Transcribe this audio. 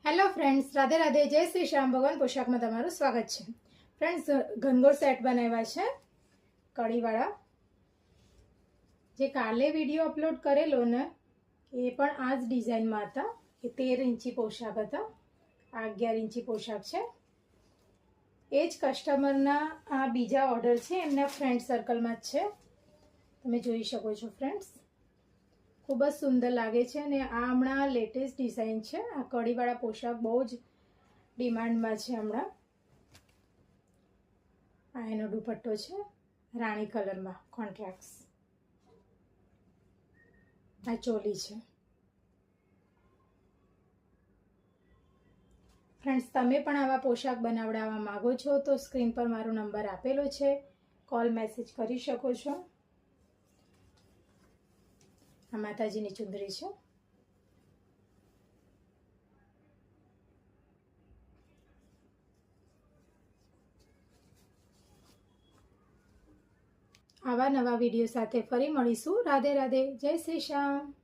Hello friends, Radhe Radhe, જય શ્રી શ્યામ ભગવાન પોશાકમાં તમારું સ્વાગત છે. ફ્રેન્ડ્સ, ઘનઘોર સેટ બનાવ્યા છે કડીવાળા. જે કાલે વિડીયો અપલોડ કરેલો ને એ પણ આ જ ડિઝાઇનમાં હતા. એ 13 ઇંચી પોશાક હતા, આ 11 ઇંચી પોશાક છે. એ જ કસ્ટમરના આ બીજા ઓર્ડર છે, એમના ફ્રેન્ડ સર્કલમાં જ છે. તમે જોઈ શકો છો ફ્રેન્ડ્સ, ખૂબ જ સુંદર લાગે છે. અને આ હમણાં લેટેસ્ટ ડિઝાઇન છે. આ કડીવાળા પોશાક બહુ જ ડિમાન્ડમાં છે હમણાં. આ એનો દુપટ્ટો છે રાણી કલરમાં કોન્ટ્રાક્ટ. આ ચોલી છે. ફ્રેન્ડ્સ, તમે પણ આવા પોશાક બનાવડાવવા માંગો છો તો સ્ક્રીન પર મારો નંબર આપેલો છે, કોલ મેસેજ કરી શકો છો. આ માતાજીની ચુંદડી છે. આવા નવા વિડીયો સાથે ફરી મળીશું. રાધે રાધે, જય શ્રી શ્યામ.